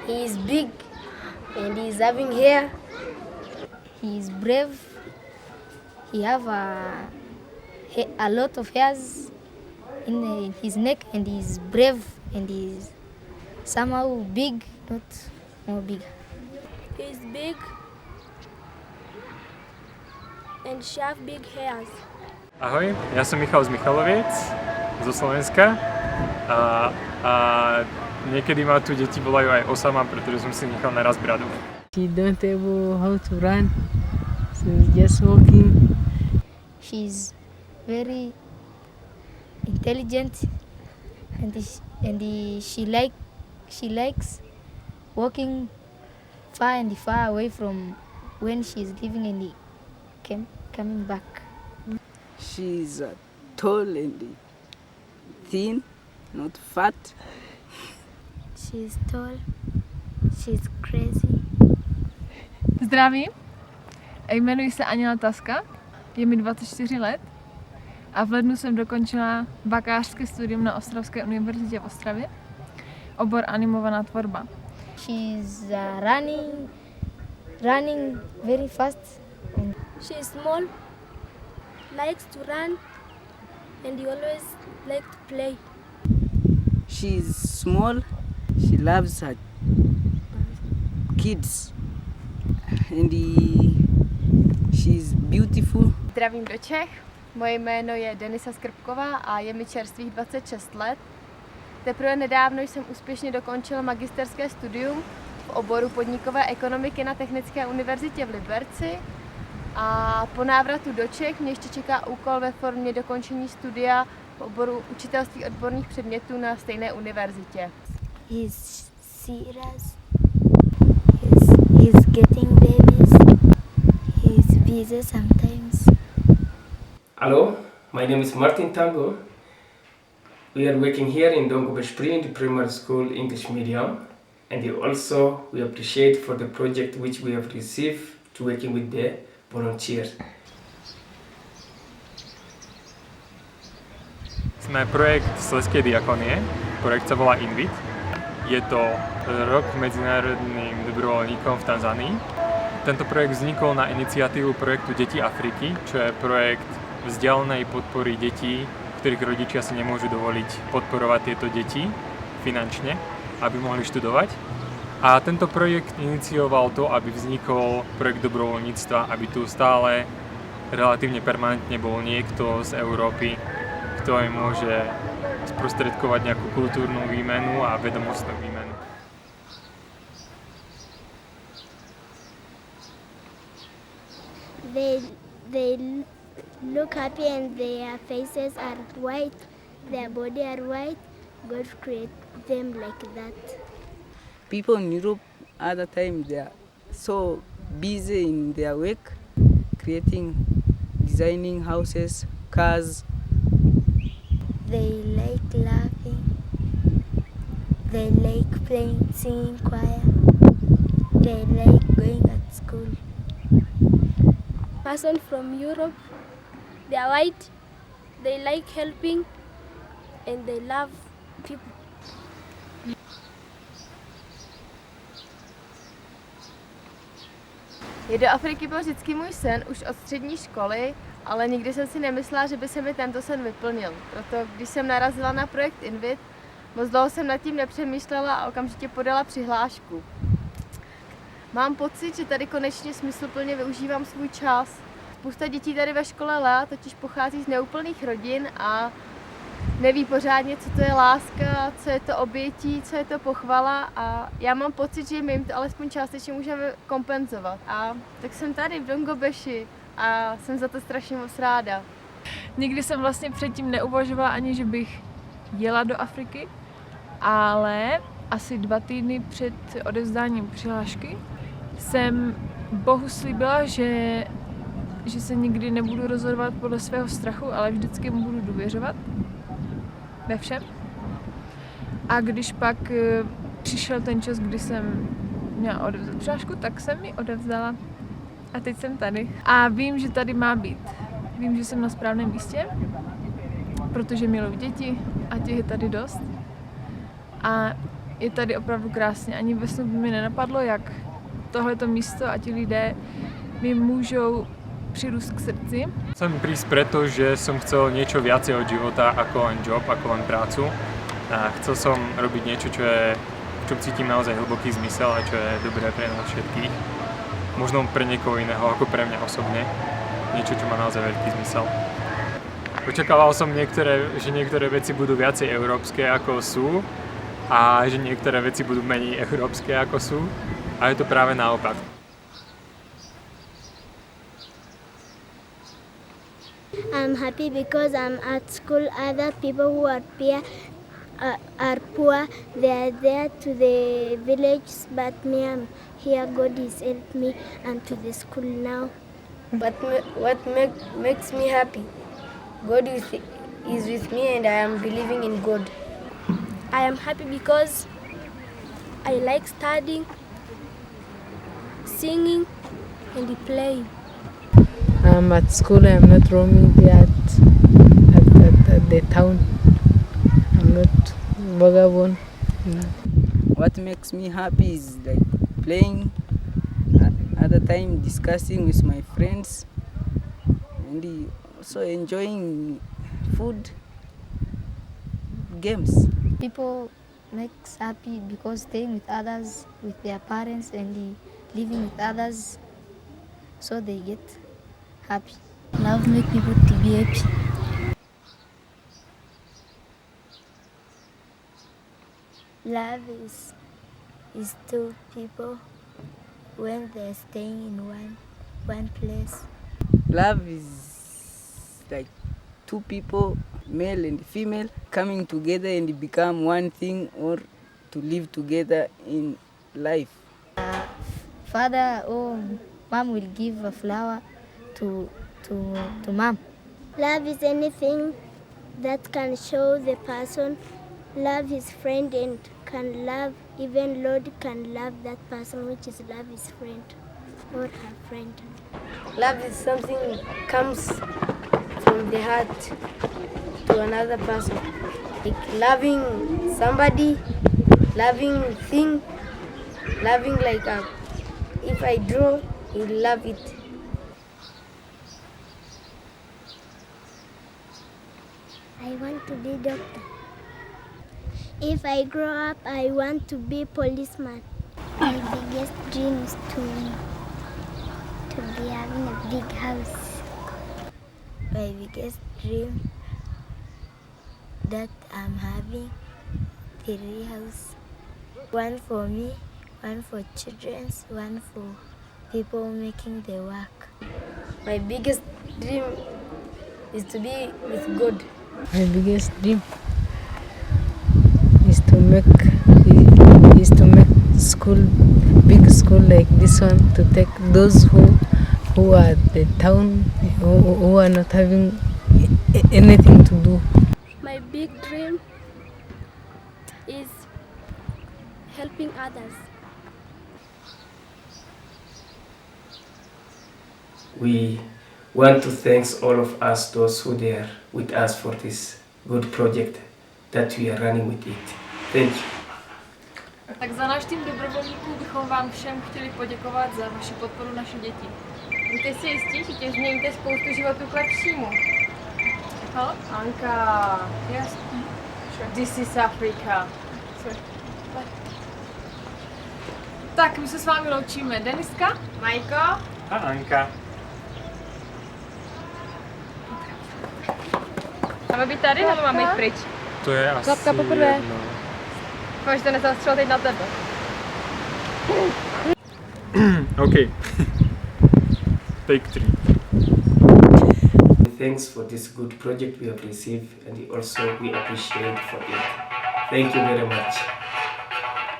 He is big and he is having hair. He is brave. He have a lot of hairs in his neck, and he is brave, and he is somehow big, not more big. He is big and she have big hairs. Ahoj, ja som Michal z Michaloviec, zo Slovenska a niekedy ma tu deti volajú aj Osama, pretože som si nechal naraz bradu. She don't able how to run, so just walking. She's very intelligent, she likes walking far and far away from when she's living in the camp, coming back. She's tall and thin, not fat. She's tall, she's crazy. Zdravím, jmenuji se Anila Taska, je mi 24 let a v lednu jsem dokončila bakalářské studium na Ostravské univerzitě v Ostravě, obor animovaná tvorba. She's running very fast. She is small, likes to run, and he always like to play. She's small, she loves her kids, and she's beautiful. Zdravím do Čech, moje jméno je Denisa Skrbková a je mi čerstvých 26 let. Teprve nedávno jsem úspěšně dokončila magisterské studium v oboru podnikové ekonomiky na Technické univerzitě v Liberci. A po návratu do Čech mě ještě čeká úkol ve formě dokončení studia v oboru učitelství odborných předmětů na stejné univerzitě. He's serious. He's getting babies. He's busy sometimes. Hello, my name is Martin Tango. We are working here in Dongobeshpri in the primary school English medium, and we appreciate for the project which we have received to working with the volunteers. Sme projekt Slezskej diakonie, projekt sa volá Invit. Je to rok medzinárodným dobrovoľníkom v Tanzánii. Tento projekt vznikol na iniciatívu projektu Deti Afriky, čo je projekt vzdialenej podpory detí, ktorých rodičia si nemôžu dovoliť podporovať tieto deti finančne, aby mohli študovať. A tento projekt inicioval to, aby vznikol projekt dobrovoľníctva, aby tu stále relatívne permanentne bol niekto z Európy, kto im môže sprostredkovať nejakú kultúrnu výmenu a vedomostnú výmenu. They look happy and their faces are white, their body are white. God create them like that. People in Europe, other times they are so busy in their work, designing houses, cars. They like laughing. They like playing, singing choir. They like going at school. Person from Europe, they are white, they like helping, and they love people. Jít do Afriky byl vždycky můj sen už od střední školy, ale nikdy jsem si nemyslela, že by se mi tento sen vyplnil. Proto když jsem narazila na projekt Invit, moc dlouho jsem nad tím nepřemýšlela a okamžitě podala přihlášku. Mám pocit, že tady konečně smysluplně využívám svůj čas. Spousta dětí tady ve škole Lea totiž pochází z neúplných rodin a neví pořádně, co to je láska, co je to obětí, co je to pochvala, a já mám pocit, že my jim to alespoň částečně můžeme kompenzovat. A tak jsem tady v Dongobeši a jsem za to strašně moc ráda. Nikdy jsem vlastně předtím neuvažovala ani, že bych jela do Afriky, ale asi 2 týdny před odevzdáním přihlášky jsem Bohu slíbila, že se nikdy nebudu rozhodovat podle svého strachu, ale vždycky mu budu důvěřovat ve všem. A když pak přišel ten čas, kdy jsem měla odevzdat přihlášku, tak jsem ji odevzdala. A teď jsem tady. A vím, že tady má být. Vím, že jsem na správném místě, protože miluji děti a těch je tady dost. A je tady opravdu krásně. Ani ve snu by mi nenapadlo, jak tohleto místo a ti lidé mi môžou prirúsť k srdci. Chcem prísť preto, že som chcel niečo viacej od života ako len job, ako len prácu. A chcel som robiť niečo, v čom cítim naozaj hlboký zmysel a čo je dobré pre nás všetkých. Možno pre niekoho iného ako pre mňa osobne. Niečo, čo má naozaj veľký zmysel. Očakával som že niektoré veci budú viacej európske ako sú a že niektoré veci budú menej európske ako sú. A je to práve naopak. I'm happy because I'm at school. Other people who are poor, they are there to the village, but me, I'm here. God has helped me. I'm to the school now. But what makes me happy? God is with me and I am believing in God. I am happy because I like studying, singing, and playing. I'm at school. I'm not roaming there at the town. I'm not vagabond. No. What makes me happy is like playing, at the time discussing with my friends, and also enjoying food, games. People makes happy because staying with others, with their parents and living with others, so they get happy. Love make people to be happy. Love is two people when they're staying in one place. Love is like two people, male and female, coming together and become one thing, or to live together in life. Father or mom will give a flower to mom. Love is anything that can show the person love his friend and can love, even Lord can love that person, which is love his friend or her friend. Love is something comes from the heart to another person. Like loving somebody, loving thing, loving like if I draw, you love it. I want to be doctor. If I grow up, I want to be policeman. My biggest dream is to be having a big house. My biggest dream that I'm having 3 houses. One for me, one for children, one for people making the work. My biggest dream is to be with God. My biggest dream is to make school, big school like this one, to take those who are at the town, who are not having anything to do. My big dream is helping others. We want to thank all of us, those who are with us for this good project that we are running with it. Thank you. Tak za náš tým dobrovolníků bychom vám všem chtěli poděkovat za vaši podporu našich dětí. Buďte si jistí, že tě změníte spoustu životů k lepšímu. Hello? Anka. Yes. Sure. This is Africa. Sorry. Tak, my se s vámi loučíme. Deniska, Majko. A Anka. Máme být tady, nebo máme jít pryč? To je asi Klapka poprvé. jedno. Doufám, že to nezastřelil teď na tebe. OK. Take 3. Thanks for this good project we have received, and also we appreciate for it. Thank you very much.